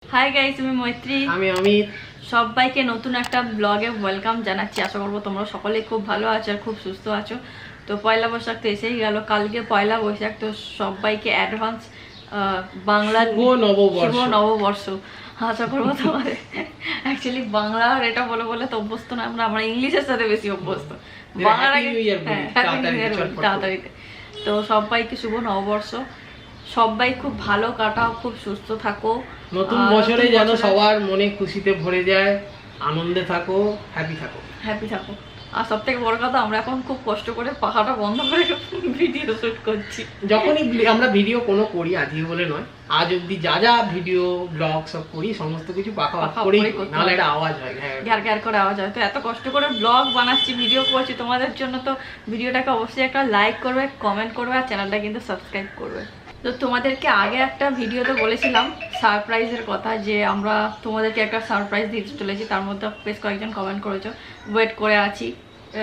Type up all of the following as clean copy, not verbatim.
Hi guys, আমি মৈত্রী। আমি অমিত। সবাইকে নতুন একটা ব্লগে ওয়েলকাম জানাচ্ছি। আশা করবো তোমরা সকলেই খুব ভালো আছো আর খুব সুস্থ আছো। তো পয়লা বৈশাখ তো এসেই গেল, কালকে পয়লা বৈশাখ। তো সবাইকে অ্যাডভান্স বাংলা শুভ নববর্ষ। আশা করবো তোমাদের অ্যাকচুয়ালি বাংলার এটা বলে বলে তো অভ্যস্ত না আমরা, আমরা ইংলিশের সাথে বেশি অভ্যস্ত। বাংলার আগে তাড়াতাড়িতে। তো সবাইকে শুভ নববর্ষ। সবাই খুব ভালো কাটাও, খুব সুস্থ থাকো। নতুন বছরে যেন সবার মনে খুশিতে ভরে যায়, আনন্দে থাকো, হ্যাপি থাকো। আর সব থেকে বড় কথা, আমরা এখন খুব কষ্ট করে পাখাটা বন্ধ করে ভিডিও শুট করছি। যখনই আমরা ভিডিও কোনো করি, আজকে বলে নয়, আজ অব্দি যা যা ভিডিও ব্লগ সব করি সমস্ত কিছু পাখা অফ করেই করি, নাহলে একটা আওয়াজ হয়, গ্যার গ্যার করে আওয়াজ হয়। তো এত কষ্ট করে ব্লগ বানাচ্ছি, ভিডিও করছি তোমাদের জন্য। তো ভিডিওটাকে অবশ্যই একটা লাইক করবে, কমেন্ট করবে আর চ্যানেলটা কিন্তু সাবস্ক্রাইব করবে। তো তোমাদেরকে আগে একটা ভিডিওতে বলেছিলাম সারপ্রাইজের কথা, যে আমরা তোমাদেরকে একটা সারপ্রাইজ দিতে চলেছি। তার মধ্যে বেশ কয়েকজন কমেন্ট করেছো, ওয়েট করে আছি।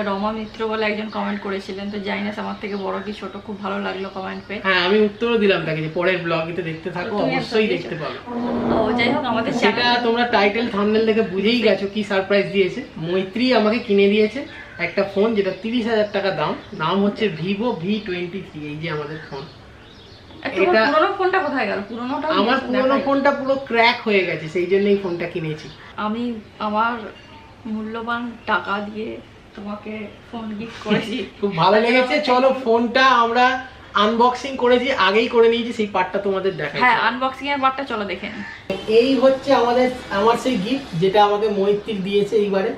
রমা মিত্র বলে একজন কমেন্ট করেছিলেন, তো জানি না আমার থেকে বড় কি ছোট, খুব ভালো লাগলো কমেন্ট পেয়ে। হ্যাঁ, আমি উত্তরও দিলাম তাকে যে পরের ব্লগেতে দেখতে থাকো, অবশ্যই দেখতে পাবে। ও যাই হোক, আমাদের সেটা তোমরা টাইটেল থাম্বনেল দেখে বুঝেই গেছো কি সারপ্রাইজ দিয়েছে। মৈত্রী আমাকে কিনে দিয়েছে একটা ফোন, যেটা 30,000 টাকা দাম। নাম হচ্ছে Vivo V23। এই যে আমাদের ফোন। এটা পুরনো ফোনটা কোথায় গেল? পুরনোটা আমার পুরনো ফোনটা পুরো ক্র্যাক হয়ে গেছে, সেই জন্যই ফোনটা কিনেছি। আমি আমার মূল্যবান টাকা দিয়ে তোমাকে ফোন গিফট করেছি। খুব ভালো লেগেছে। চলো ফোনটা আমরা আনবক্সিং করেছি, আগেই করে নিয়েছি, সেই পার্টটা তোমাদের দেখাই। হ্যাঁ, আনবক্সিং এর পার্টটা চলো দেখে নিই। এই হচ্ছে আমার সেই গিফট, যেটা আমাকে মৈত্রী দিয়েছে এইবারে,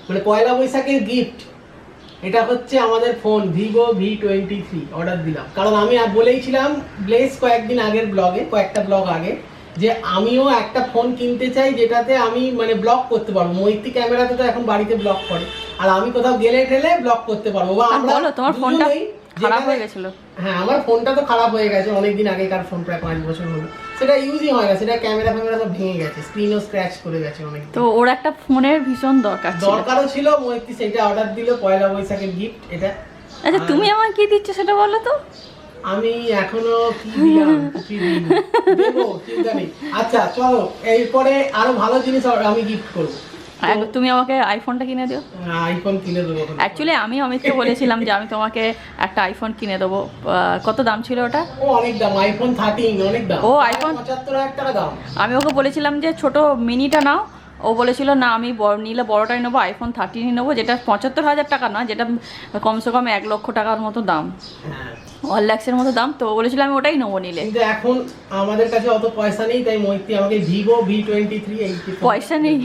মানে পয়লা বৈশাখের গিফট। এটা হচ্ছে আমাদের ফোন Vivo V23 অর্ডার দিলাম, কারণ আমি বলেইছিলাম ব্লেস কয়েকদিন আগের ব্লগে, কয়েকটা ব্লগ আগে, যে আমিও একটা ফোন কিনতে চাই যেটাতে আমি মানে ব্লগ করতে পারবো। মৈত্রী ক্যামেরাতে তো এখন বাড়িতে ব্লগ করে, আর আমি কোথাও গেলে ঠেলে ব্লগ করতে পারবো। বা আমরা তোমার ফোনটা খারাপ হয়ে গেছিল। হ্যাঁ, আমার ফোনটা তো খারাপ হয়ে গেছে অনেকদিন আগেকার ফোন, প্রায় 5 বছর হলো। সেটা ইউজই হয় না, সেটা ক্যামেরা সব ভেঙে গেছে, স্ক্রিনও স্ক্র্যাচ করে গেছে অনেক। তো ওর একটা ফোনের ভীষণ দরকারও ছিল। মৈত্রী সেটা অর্ডার দিল, পয়লা বৈশাখের গিফট এটা। আচ্ছা, তুমি আমাকে কি দিচ্ছ সেটা বলো তো। আমি এখনো কি দিলাম, কি দেবো চিন্তা নেই। আচ্ছা চলো, এরপরে আরো ভালো জিনিস আমি গিফট করবো। তুমি আমাকে আইফোনটা কিনে দিও। আইফোন কিনে দেবো। অ্যাকচুয়ালি আমি অমিতকে বলেছিলাম যে আমি তোমাকে একটা আইফোন কিনে দেবো। কত দাম ছিল ওটা? অনেক দাম, আইফোন 13 অনেক দাম। ও আইফোন 75,000 টাকা দাম। আমি ওকে বলেছিলাম যে ছোট মিনিটা নাও, ও বলেছিল না আমি নিলে বড়টাই নেবো, আইফোন 13 নেবো, যেটা 75,000 টাকা না, যেটা কমসে কম 1 লক্ষ টাকার মতো দাম, 1 লাখের মতো দাম। তো বলেছিল আমি ওটাই নেবো নিলে। কিন্তু এখন আমাদের কাছে অত পয়সা নেই, তাই মৈত্রী আমাকে Vivo V23 পয়সা নেই,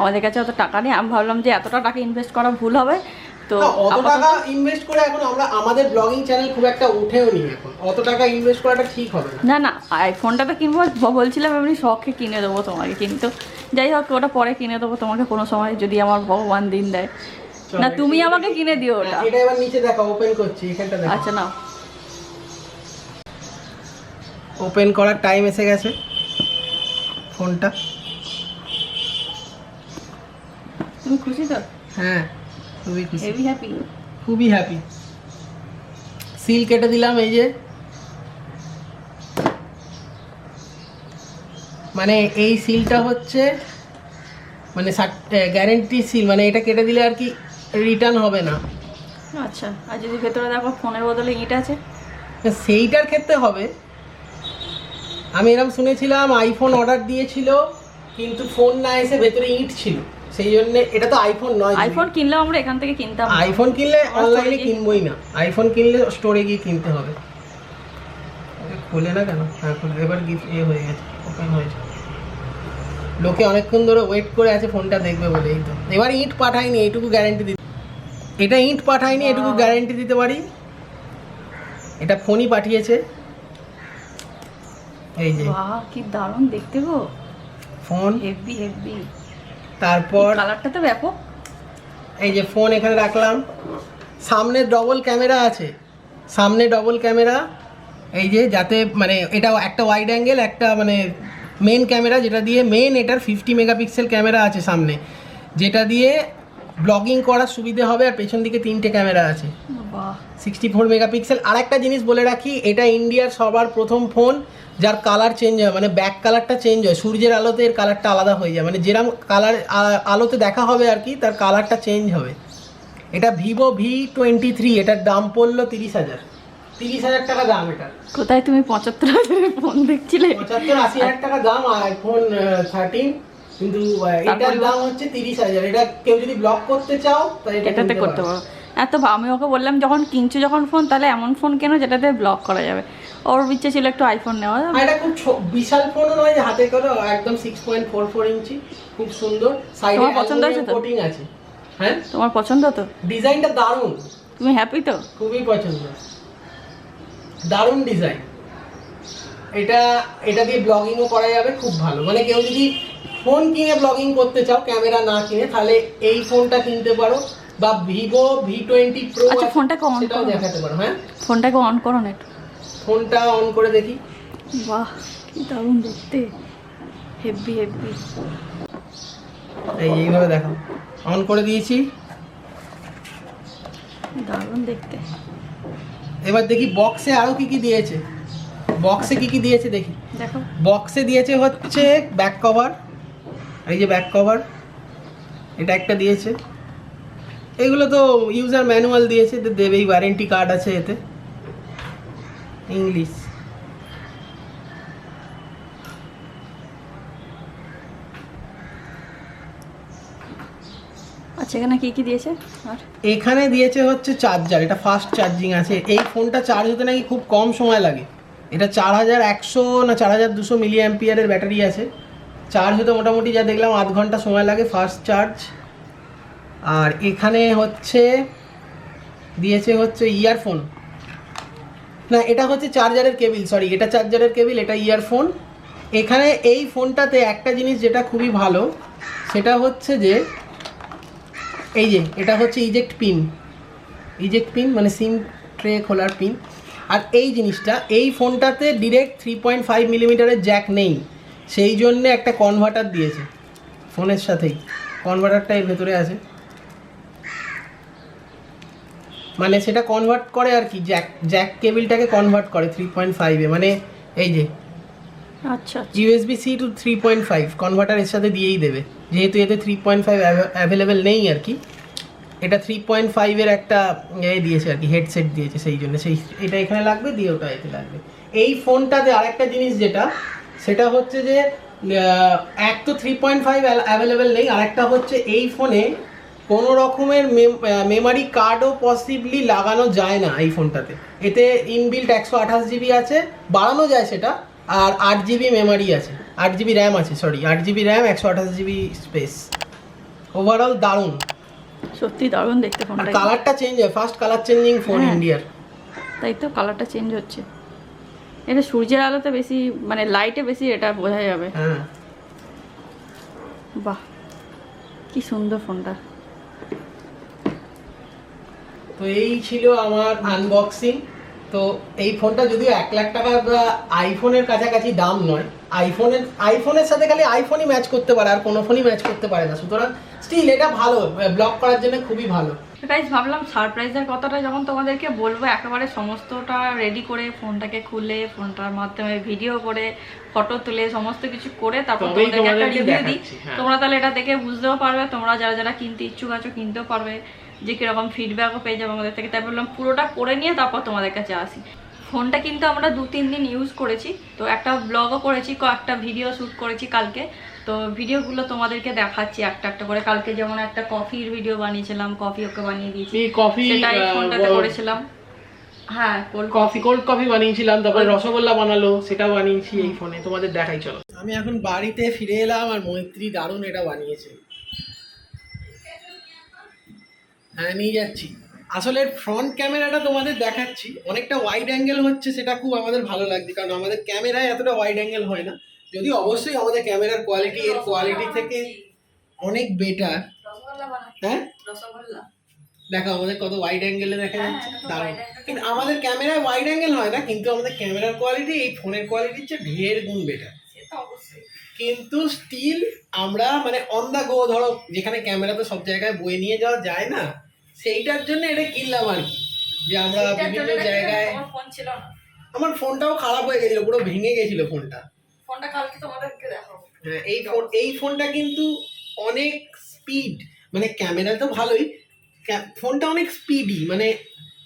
আমাদের কাছে অত টাকা নেই। আমি ভাবলাম যে এতটা টাকা ইনভেস্ট করা ভুল হবে, তো অত টাকা ইনভেস্ট করে এখন আমরা আমাদের ব্লগিং চ্যানেল খুব একটা উঠেও নি, এখন অত টাকা ইনভেস্ট করাটা ঠিক হবে না। না আইফোনটা তো কিনবো বলছিলাম, এমনি শখে কিনে দেবো তোমাকে, কিন্তু যাই হোক ওটা পরে কিনে দেবো তোমাকে কোনো সময়, যদি আমার ভগবান দিন দেয়। না তুমি আমাকে কিনে দিও ওটা। এটা এবার নিচে দেখো, ওপেন করছি, এখানটা দেখো। আচ্ছা নাও, ওপেন করার টাইম এসে গেছে ফোনটা। তুমি খুশি তো? হ্যাঁ, খুবই খুশি, হেভি হ্যাপি, খুবই হ্যাপি। সিল কেটে দিলাম, এই যে মানে এই সিলটা হচ্ছে মানে গ্যারেন্টি সিল, মানে এটা কেটে দিলে আর কি রিটার্ন হবে না। আচ্ছা, আর যদি ভেতরে দেখো ফোনের বদলে ইট আছে, সেইটার ক্ষেত্রে হবে। আমি এরকম শুনেছিলাম আইফোন অর্ডার দিয়েছিল, কিন্তু ফোন না এসে ভেতরে ইট ছিল, সেই জন্য। এটা তো আইফোন নয়। আইফোন কিনলে আমরা এখান থেকে কিনতাম। আইফোন কিনলে অনলাইনে কিনবোই না, আইফোন কিনলে স্টোরে গিয়ে কিনতে হবে। খুলে না কেন? হ্যাঁ খুলে। এবার গিফট হয়ে গেছে, ওপেন হয়েছে। লোকে অনেকক্ষণ ধরে ওয়েট করে আছে ফোনটা দেখবে বলে। এই তো এবার ইট পাঠায়নি, এইটুকু গ্যারেন্টি দিতে। এটা ইট পাঠায়নি, এটুকু গ্যারেন্টি দিতে পারি। এটা ফোনই পাঠিয়েছে। এই যে বাহ, কি দারুণ দেখতে গো ফোন, হেভি হেভি। তারপর কালারটা তো ব্যাপক। এই যে ফোন এখানে রাখলাম, সামনে ডবল ক্যামেরা আছে, সামনে ডবল ক্যামেরা। এই যে যাতে মানে এটা একটা ওয়াইড অ্যাঙ্গেল, একটা মানে মেন ক্যামেরা, যেটা দিয়ে মেন এটার 50 মেগাপিক্সেল ক্যামেরা আছে সামনে, যেটা দিয়ে ব্লগিং করার সুবিধে হবে। আর পেছন দিকে 3টে ক্যামেরা আছে, বাহ 64 মেগাপিক্সেল। আর একটা জিনিস বলে রাখি, এটা ইন্ডিয়ার সবার প্রথম ফোন যার কালার চেঞ্জ হয়, মানে ব্যাক কালারটা চেঞ্জ হয়, সূর্যের আলোতে এর কালারটা আলাদা হয়ে যায়, মানে যেরকম কালার আলোতে দেখা হবে আর কি, তার কালারটা চেঞ্জ হবে। এটা ভিভো V23, এটার দাম পড়লো 30,000 টাকা দাম। এটা কোথায় তুমি 75,000 ফোন দেখছিলে? 75-80,000 টাকা দাম আইফোন 13, কিন্তু এটার দাম হচ্ছে 30,000। এটা কেউ যদি ব্লগ করতে চাও তাহলে এটাতে করতে পারো। এত আমি ওকে বললাম যখন কিনছো যখন ফোন, তাহলে এমন ফোন কেন যেটাতে ব্লগ করা যাবে। ওর ইচ্ছে ছিল একটু আইফোন নেওয়া। এটা খুব বিশাল ফোনও নয় যে হাতে করে, একদম 6.44 ইঞ্চি, খুব সুন্দর। সাইডে পছন্দ আছে তো? কোটিং আছে। হ্যাঁ তোমার পছন্দ তো? ডিজাইনটা দারুণ, তুমি হ্যাপি তো? খুবই পছন্দ, দারুণ ডিজাইন। এটা দিয়ে ব্লগিংও করা যাবে খুব ভালো। মানে কেউ যদি ফোন কিনে ব্লগিং করতে চাও ক্যামেরা না কিনে, তাহলে এই ফোনটা কিনতে পারো, বা ভিভো V20 Pro। আচ্ছা ফোনটাকে অন সেটাও দেখাতে পারো। হ্যাঁ ফোনটাকে অন করো না একটু। ফোনটা অন করে দেখি। বাহ কি দারুণ দেখতে, হেভি হেভি। এইভাবে দেখো, অন করে দিয়েছি, দারুণ দেখতে। এবার দেখি বক্সে আরো কি কি দিয়েছে। বক্সে কি কি দিয়েছে দেখি। দেখো বক্সে দিয়েছে হচ্ছে ব্যাক কভার, এই যে ব্যাক কভার, এটা একটা দিয়েছে। এগুলো তো ইউজার ম্যানুয়াল দিয়েছে, দেবেই, ওয়ারেন্টি কার্ড আছে এতে, ইংলিশ। আচ্ছা এখানে কি কি দিয়েছে? আর এখানে দিয়েছে হচ্ছে চার্জার, এটা ফাস্ট চার্জিং আছে। এই ফোনটা চার্জ হতে নাকি খুব কম সময় লাগে। এটা 4100 না 4200 মিলি অ্যাম্পিয়ারের ব্যাটারি আছে। চার্জ হতে মোটামুটি যা দেখলাম 8 ঘন্টা সময় লাগে, ফাস্ট চার্জ। আর এখানে হচ্ছে দিয়েছে হচ্ছে ইয়ারফোন, না এটা হচ্ছে চার্জারের কেবিল, সরি এটা চার্জারের কেবিল, এটা ইয়ারফোন। এখানে এই ফোনটাতে একটা জিনিস যেটা খুবই ভালো, সেটা হচ্ছে যে এই যে এটা হচ্ছে ইজেক্ট পিন, মানে সিম ট্রে খোলার পিন। আর এই জিনিসটা, এই ফোনটাতে ডিরেক্ট 3.5 মিলিমিটারের জ্যাক নেই, সেই জন্যে একটা কনভার্টার দিয়েছে ফোনের সাথেই। কনভার্টারটা এর ভেতরে আছে, মানে সেটা কনভার্ট করে আর কি, জ্যাক কেবিলটাকে কনভার্ট করে 3.5-এ, মানে এই যে আচ্ছা USB-C to 3.5 কনভার্টার এর সাথে দিয়েই দেবে, যেহেতু এতে 3.5 অ্যাভেলেবেল নেই আর কি। এটা 3.5-এর একটা দিয়েছে আর কি, হেডসেট দিয়েছে, সেই জন্য এটা এখানে লাগবে, দিয়ে ওটা এতে লাগবে। এই ফোনটাতে আরেকটা জিনিস যেটা, সেটা হচ্ছে যে এক তো 3.5 অ্যাভেলেবেল নেই, আরেকটা হচ্ছে এই ফোনে কোনো রকমের মেমোরি কার্ডও পসিবলি লাগানো যায় না এই ফোনটাতে। এতে ইনবিল্ট 128 জিবি আছে, বাড়ানো যায় সেটা, আর 8 জিবি মেমোরি আছে, 8 জিবি র্যাম আছে, sorry 8 GB RAM, 128 GB space. Overall দারুণ, সত্যি দারুণ দেখতে ফোনটা। কালারটা চেঞ্জ হয়, ফার্স্ট কালার চেঞ্জিং ফোন ইন্ডিয়ার। তাই তো, কালারটা চেঞ্জ হচ্ছে। এটা সূর্যের আলোতে বেশি, মানে লাইটে বেশি এটা বোঝা যাবে। হ্যাঁ বাহ কি সুন্দর ফোনটা। তো এই ছিল আমার আনবক্সিং। তো এই ফোনটা যদিও 1 লাখ টাকা বা আইফোনের কাছাকাছি দাম নয়, আইফোনের সাথে খালি আইফোনই ম্যাচ করতে পারে, আর কোনো ফোনই ম্যাচ করতে পারে না, সুতরাং স্টিল এটা ভালো, ব্লগ করার জন্য খুবই ভালো। গাইস ভাবলাম সারপ্রাইজের কথাটা যখন তোমাদেরকে বলবো, একেবারে সমস্তটা রেডি করে, ফোনটাকে খুলে, ফোনটার মাধ্যমে ভিডিও করে, ফটো তুলে, সমস্ত কিছু করে তারপর তোমাদেরকে একটা রিভিউ দিই। তোমরা তাহলে এটা দেখে বুঝতেও পারবে, তোমরা যারা যারা কিনতে ইচ্ছুক আছো কিনতেও পারবে, যে কিরকম ফিডব্যাকও পেয়ে যাবে আমাদের থেকে। তাই বললাম পুরোটা করে নিয়ে তারপর তোমাদের কাছে আসি। ফোনটা কিন্তু আমরা 2-3 দিন ইউজ করেছি, তো একটা ব্লগও করেছি, কয়েকটা ভিডিও শ্যুট করেছি কালকে। তো ভিডিওগুলো তোমাদেরকে দেখাচ্ছি একটা একটা করে। কালকে যেমন একটা কফির ভিডিও বানিয়েছিলাম, কফি ওকে বানিয়ে দিয়েছি, সেটাই ফোনটাতে করেছিলাম। হ্যাঁ কোল্ড কফি বানিয়েছিলাম, তারপরে রসগোল্লা বানালো, সেটাও বানিয়েছি এই ফোনে, তোমাদের দেখাই চলো। আমি এখন বাড়িতে ফিরে এলাম, আর মৈত্রী দারুণ এটা বানিয়েছে। হ্যাঁ নিয়ে যাচ্ছি। আসলে ফ্রন্ট ক্যামেরাটা তোমাদের দেখাচ্ছি, অনেকটা ওয়াইড অ্যাঙ্গেল হচ্ছে, সেটা খুব আমাদের ভালো লাগছে, কারণ আমাদের ক্যামেরায় এতটা ওয়াইড অ্যাঙ্গেল হয় না। যদি অবশ্যই আমাদের ক্যামেরার কোয়ালিটি এর কোয়ালিটি থেকে অনেক বেটার। হ্যাঁ দেখো আমাদের কত ওয়াইড অ্যাঙ্গেলে দেখা যাচ্ছে, দারুণ। কিন্তু আমাদের ক্যামেরায় ওয়াইড অ্যাঙ্গেল হয় না, কিন্তু আমাদের ক্যামেরার কোয়ালিটি এই ফোনের কোয়ালিটির চেয়ে ঢের গুণ বেটার। কিন্তু স্টিল আমরা মানে অন দা গো, ধরো যেখানে ক্যামেরা তো সব জায়গায় বয়ে নিয়ে যাওয়া যায় না, সেইটার জন্য এটা কিনলাম আর কি, যে আমরা বিভিন্ন জায়গায়। ফোন ছিল না, আমার ফোনটাও খারাপ হয়ে গেছিল, পুরো ভেঙে গেছিল ফোনটা। ফোনটা কালকে তোমাদেরকে দেখাবো। হ্যাঁ, এই ফোনটা কিন্তু অনেক স্পিড, মানে ক্যামেরা তো ভালোই, ফোনটা অনেক স্পিডি, মানে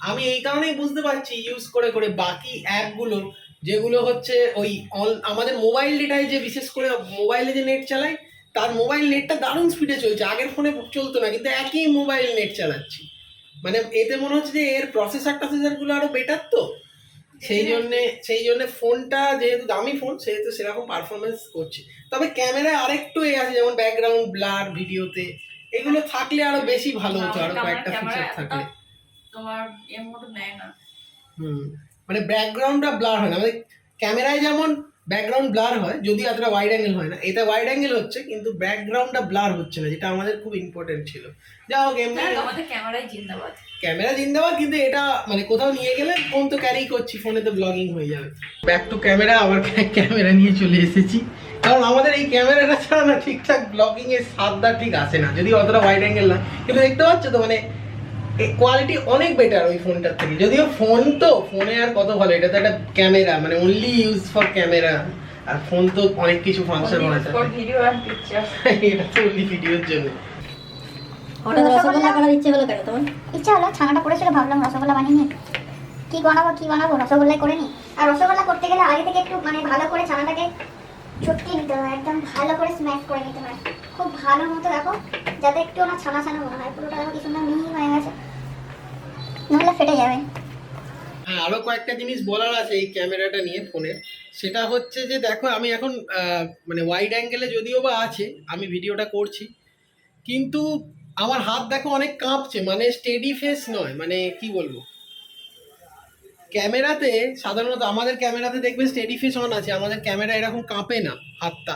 আমি এই কারণেই বুঝতে পারছি ইউজ করে করে বাকি অ্যাপগুলো যেগুলো হচ্ছে ওই আমাদের মোবাইল ডেটায়, যে বিশেষ করে মোবাইলে যে নেট চালাই, তার মোবাইল নেটটা দারুণ স্পিডে চলছে, আগের ফোনে চলতো না, কিন্তু একই মোবাইল নেট চালাচ্ছি, মানে এতে মনে হচ্ছে যে এর প্রসেসরগুলো আরো বেটার, তো সেই জন্য ফোনটা যেহেতু দামি ফোন, সেহেতু সেরকম পারফরমেন্স করছে। তবে ক্যামেরায় আরেকটু আছে, যেমন ব্যাকগ্রাউন্ড ব্লার ভিডিওতে, এগুলো থাকলে আরো বেশি ভালো হতো, আরো কয়েকটা ফিচার থাকলে। তোমার এর মতো নেয় না। মানে ব্যাকগ্রাউন্ডটা ব্লার হয় না, মানে ক্যামেরায় যেমন ব্যাকগ্রাউন্ড ব্লার হয়, যদি এতটা ওয়াইড অ্যাঙ্গেল হয় না, এটা ওয়াইড অ্যাঙ্গেল হচ্ছে কিন্তু ব্যাকগ্রাউন্ডটা ব্লার হচ্ছে না, যেটা আমাদের খুব ইম্পর্টেন্ট ছিল। যা হোক, এমনি আমাদের ক্যামেরাই জিন্দাবাদ, ক্যামেরা জিন্দাবাদ, কিন্তু এটা মানে কোথাও নিয়ে গেলে ফোন তো ক্যারি করছি, ফোনে তো ব্লগিং হয়ে যাবে। ব্যাক টু ক্যামেরা, আবার ক্যামেরা নিয়ে চলে এসেছি, কারণ আমাদের এই ক্যামেরাটা ছাড়া না ঠিকঠাক ব্লগিং এর স্বাদটা ঠিক আসে না, যদি অতটা ওয়াইড অ্যাঙ্গেল না, কিন্তু দেখতে পাচ্ছ তো মানে কোয়ালিটি অনেক বেটার ওই ফোনটার থেকে, যদিও ফোন তো ফোনে আর কত ভালো, এটা তো একটা ক্যামেরা, মানে অনলি ইউজ ফর ক্যামেরা, আর ফোন তো অনেক কিছু ফাংশন আছে, ভিডিও আর পিকচার, এটা তো অনলি ভিডিওর জন্য। হঠাৎ রসগোল্লা করার ইচ্ছে হলো কেন তোমার? ইচ্ছা হলো, ছানাটা পড়েছিল, ভাবলাম রসগোল্লা বানিয়ে নিই। কি বানাবো রসগোল্লাই করে নিই। আর রসগোল্লা করতে গেলে আগে থেকে একটু মানে ভালো করে ছানাটাকে চটকিয়ে নিতে হয়, একদম ভালো করে স্ম্যাশ করে নিতে হয়, খুব ভালো মতো দেখো, যাতে একটু না ছানা ছানা মনে হয়। পুরোটা দেখো কি সুন্দর মিহি হয়ে গেছে, নাহলে ফেটে যাবে। হ্যাঁ, আরো কয়েকটা জিনিস বলার আছে এই ক্যামেরাটা নিয়ে ফোনের, সেটা হচ্ছে যে দেখো আমি এখন মানে ওয়াইড অ্যাঙ্গেলে যদিও বা আছে, আমি ভিডিওটা করছি, কিন্তু আমার হাত দেখো অনেক কাঁপছে, মানে স্টেডি ফেস নয়, মানে কি বলবো, ক্যামেরাতে সাধারণত আমাদের ক্যামেরাতে দেখবে স্টেডি ফেস অন আছে, আমাদের ক্যামেরা এরকম কাঁপে না হাতটা,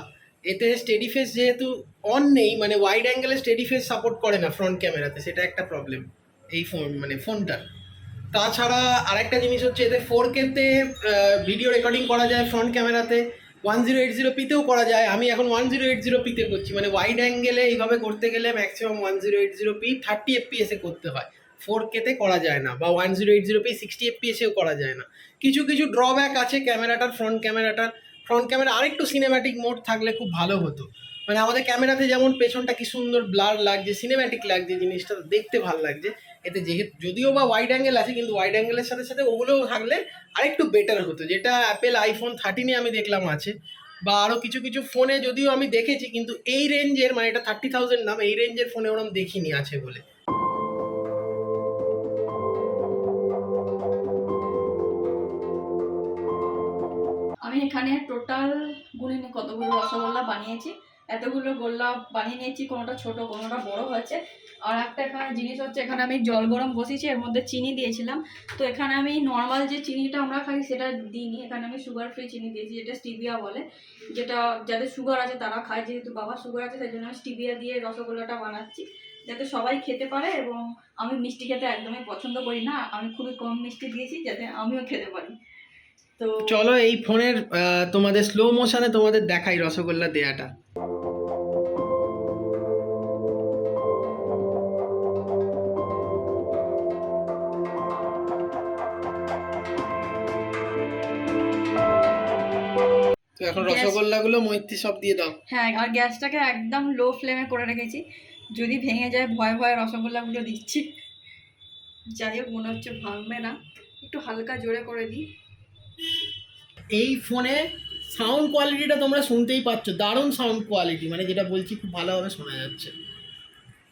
এতে স্টেডি ফেস যেহেতু অন নেই, মানে ওয়াইড অ্যাঙ্গেলে স্টেডি ফেস সাপোর্ট করে না ফ্রন্ট ক্যামেরাতে, সেটা একটা প্রবলেম এই ফোনটার। তাছাড়া আরেকটা জিনিস হচ্ছে, এতে 4K-তে ভিডিও রেকর্ডিং করা যায় ফ্রন্ট ক্যামেরাতে, 1080p-তেও করা যায়, আমি এখন 1080p-তে করছি, মানে ওয়াইড অ্যাঙ্গেলে এইভাবে করতে গেলে ম্যাক্সিমাম 1080p 30 fps-এ করতে হয়, 4K-তে করা যায় না, বা 1080p 60 fps-এও করা যায় না। কিছু ড্রব্যাক আছে ক্যামেরাটার, ফ্রন্ট ক্যামেরা আরেকটু সিনেম্যাটিক মোড থাকলে খুব ভালো হতো, মানে আমাদের ক্যামেরাতে যেমন পেছনটা কি সুন্দর ব্লার লাগছে, সিনেম্যাটিক লাগছে, জিনিসটা দেখতে ভালো লাগছে, এতে যেহেতু যদিও বা ওয়াইড অ্যাঙ্গেল আছে, কিন্তু ওয়াইড অ্যাঙ্গেলের সাথে সাথে ওগুলোও থাকলে আরেকটু বেটার হতো, যেটা অ্যাপেল আইফোন 13-এ আমি দেখলাম আছে, বা আরও কিছু ফোনে যদিও আমি দেখেছি, কিন্তু এই রেঞ্জের, মানে এটা 30,000 নাম, এই রেঞ্জের ফোনে ওরকম দেখিনি আছে বলে। আমি এখানে টোটাল গুণিনি কতগুলো রসগোল্লা বানিয়েছি, এতগুলো গোল্লা বানিয়ে নিয়েছি, কোনোটা ছোট কোনোটা বড় হয়েছে। আর একটা এখানে জিনিস হচ্ছে, এখানে আমি জল গরম বসিয়েছি, এর মধ্যে চিনি দিয়েছিলাম, তো এখানে আমি নর্মাল যে চিনিটা আমরা খাই সেটা দিইনি, এখানে আমি সুগার ফ্রি চিনি দিয়েছি, যেটা স্টিভিয়া বলে, যেটা যাদের সুগার আছে তারা খায়, যেহেতু বাবার সুগার আছে সেই জন্য আমি স্টিভিয়া দিয়ে রসগোল্লাটা বানাচ্ছি, যাতে সবাই খেতে পারে। এবং আমি মিষ্টি খেতে একদমই পছন্দ করি না, আমি খুবই কম মিষ্টি দিয়েছি যাতে আমিও খেতে পারি। তো চলো এই ফোনের তোমাদের স্লো মোশনে তোমাদের দেখাই রসগোল্লা দেয়াটা। তো এখন রসগোল্লাগুলো মৈত্রী সব দিয়ে দাও। হ্যাঁ, আর গ্যাসটাকে একদম লো ফ্লেমে করে রেখেছি, যদি ভেঙে যায় ভয়ে ভয়ে রসগোল্লাগুলো দিচ্ছি, যাই হোক মনে হচ্ছে ভাঙবে না, একটু হালকা জোরে করে দিই। এই ফোনে সাউন্ড কোয়ালিটিটা তোমরা শুনতেই পাচ্ছ, দারুণ সাউন্ড কোয়ালিটি, মানে যেটা বলছি খুব ভালোভাবে শোনা যাচ্ছে,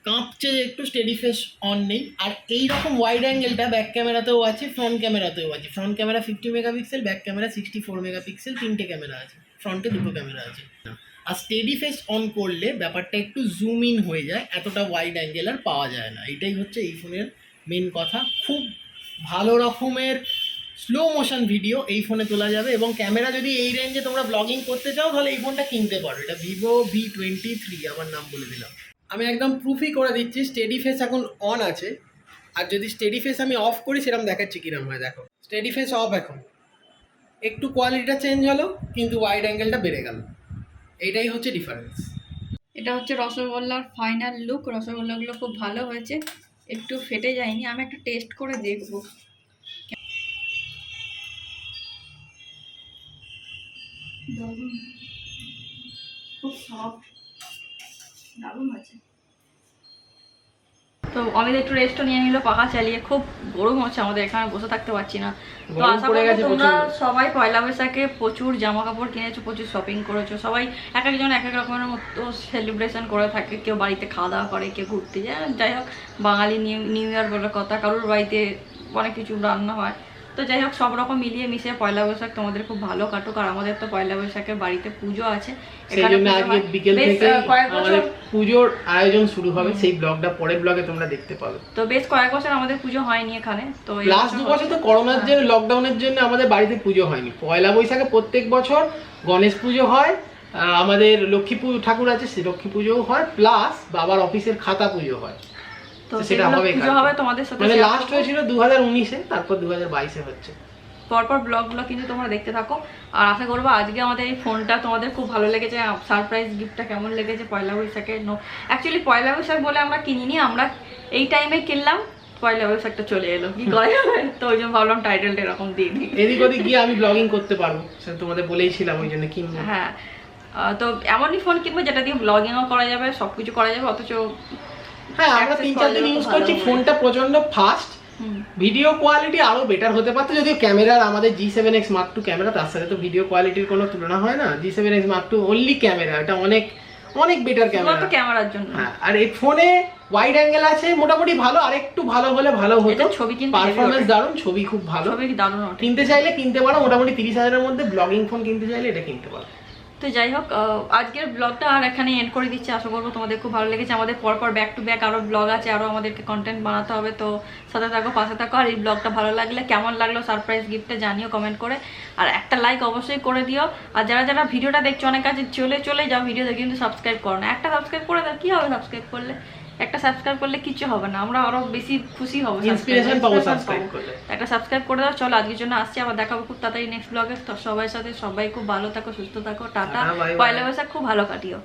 কাঁপছে একটু, স্টেডি ফেস অন নেই। আর এইরকম ওয়াইড অ্যাঙ্গেলটা ব্যাক ক্যামেরাতেও আছে, ফ্রন্ট ক্যামেরাতেও আছে, front camera 50 megapixel, back camera 64 megapixel, 3টে ক্যামেরা আছে, ফ্রন্টে 2টো ক্যামেরা আছে। আর স্টেডি ফেস অন করলে ব্যাপারটা একটু জুম ইন হয়ে যায়, এতটা ওয়াইড অ্যাঙ্গেল আর পাওয়া যায় না, এটাই হচ্ছে এই ফোনের মেন কথা। খুব ভালো রকমের স্লো মোশন ভিডিও এই ফোনে তোলা যাবে, এবং ক্যামেরা যদি এই রেঞ্জে তোমরা ব্লগিং করতে চাও তাহলে এই ফোনটা কিনতে পারো, এটা Vivo V23, আমার নাম বলে দিলাম। আমি একদম প্রুফই করে দিচ্ছি, স্টেডি ফেস এখন অন আছে, আর যদি স্টেডি ফেস আমি অফ করি সেরকম দেখাচ্ছি কিরকম হয়, দেখো স্টেডি ফেস অফ, এখন একটু কোয়ালিটিটা চেঞ্জ হলো কিন্তু ওয়াইড অ্যাঙ্গেলটা বেড়ে গেল, এটাই হচ্ছে ডিফারেন্স। এটা হচ্ছে রসগোল্লার ফাইনাল লুক। রসগোল্লাগুলো খুব ভালো হয়েছে, একটু ফেটে যায়নি। আমি একটা টেস্ট করে দেখবো। খুব সফট, দারুণ হয়েছে। তো অমিত একটু রেস্টও নিয়ে নিল পাখা চালিয়ে। খুব গরম হচ্ছে আমাদের এখানে, বসে থাকতে পারছি না। তো আশা করি তোমরা সবাই পয়লা বৈশাখে প্রচুর জামা কাপড় কিনেছো, প্রচুর শপিং করেছো। সবাই এক একজন এক এক রকমের মতো সেলিব্রেশন করে থাকে। কেউ বাড়িতে খাওয়া দাওয়া করে, কেউ ঘুরতে যায়। যাই হোক, বাঙালি নিউ ইয়ার বলে কথা, কারোর বাড়িতে অনেক কিছু রান্না হয়। তো যাই হোক, সব রকম মিলিয়ে মিশিয়ে পয়লা বৈশাখ তোমাদের খুব ভালো কাটুক। আর আমাদের তো পয়লা বৈশাখে বাড়িতে পুজো আছে, সেইজন্য আজকে বিকেল থেকে আমাদের পুজোর আয়োজন শুরু হবে। সেই ব্লগটা পরের ব্লগে তোমরা দেখতে পাবে। তো বেশ কয়েক বছর আমাদের পুজো হয়নি এখানে। তো লাস্ট 2 বছর তো করোনার জন্য, লকডাউনের জন্য আমাদের বাড়িতে পুজো হয়নি। পয়লা বৈশাখে প্রত্যেক বছর গণেশ পুজো হয়, আমাদের লক্ষ্মী ঠাকুর আছে, সেই লক্ষ্মী পুজোও হয়, প্লাস বাবার অফিসের খাতা পুজো হয়। তো সেটা হবে তোমাদের সাথে। মানে লাস্ট হয়েছিল 2019-এ, তারপর 2022-এ হচ্ছে। পরপর ব্লগগুলো কিন্তু তোমরা দেখতে থাকো। আর আশা করবো আজকে আমাদের এই ফোনটা তোমাদের খুব ভালো লেগেছে। সারপ্রাইজ গিফটটা কেমন লেগেছে পয়লা বৈশাখে। অ্যাকচুয়ালি পয়লা বৈশাখ বলে আমরা কিনিনি, আমরা এই টাইমে কিনলাম, পয়লা বৈশাখটা চলে এলো, কি করে। তো ওই জন্য ভাবলাম টাইটেলটা এরকম দিই। এদিক ওদিক গিয়ে আমি ব্লগিং করতে পারবো, সেটা তোমাদের বলেইছিলাম, ওই জন্য কিনবো। হ্যাঁ, তো এমনই ফোন কিনবো যেটা দিয়ে ব্লগিংও করা যাবে, সবকিছু করা যাবে। অথচ হ্যাঁ, আমরা 3-4 দিন ইউজ করছি, ফোনটা প্রচন্ড ফাস্ট, ভিডিও কোয়ালিটি আরো বেটার হতে পারতো। যদিও ক্যামেরার আমাদের G7X Mark II ক্যামেরা, তার সাথে তো ভিডিও কোয়ালিটির কোনো তুলনা হয় না। G7X Mark II only camera, এটা অনেক অনেক বেটার ক্যামেরা, ক্যামেরার জন্য। হ্যাঁ, আর এই ফোনে ওয়াইড অ্যাঙ্গেল আছে মোটামুটি ভালো, আর একটু ভালো হলে ভালো হতো। ছবি কিন্তু পারফরম্যান্স দারুণ, ছবি খুব ভালো, ছবি দারুণ ওঠে। কিনতে চাইলে কিনতে পারো, মোটামুটি 30,000-এর মধ্যে ব্লগিং ফোন কিনতে চাইলে এটা কিনতে পারো। তো যাই হোক, আজকের ব্লগটা আর এখানে এন্ড করে দিচ্ছি। আশা করবো তোমাদের খুব ভালো লেগেছে। আমাদের পরপর ব্যাক টু ব্যাক আরও ব্লগ আছে, আরও আমাদেরকে কন্টেন্ট বানাতে হবে। তো সাথে থাকো, পাশে থাকো। আর এই ব্লগটা ভালো লাগলে, কেমন লাগলো সারপ্রাইজ গিফটটা জানিও কমেন্ট করে। আর একটা লাইক অবশ্যই করে দিও। আর যারা যারা ভিডিওটা দেখছো, অনেক কাছে চলে যাও ভিডিও দেখে, কিন্তু সাবস্ক্রাইব করো না। একটা সাবস্ক্রাইব করে দাও, কী হবে সাবস্ক্রাইব করলে? একটা সাবস্ক্রাইব করলে কিছু হবে না, আমরা আরো বেশি খুশি হব। ইন্সপিরেশন পাবো সাবস্ক্রাইব করলে। একটা সাবস্ক্রাইব করে দাও। চলো আজকের জন্য আসছি, আবার দেখাবো খুব তাড়াতাড়ি নেক্সট ব্লগে। তো সবার সাথে সবাই খুব ভালো থাকো, সুস্থ থাকো, টাটা। পয়লা বৈশাখ খুব ভালো কাটিও।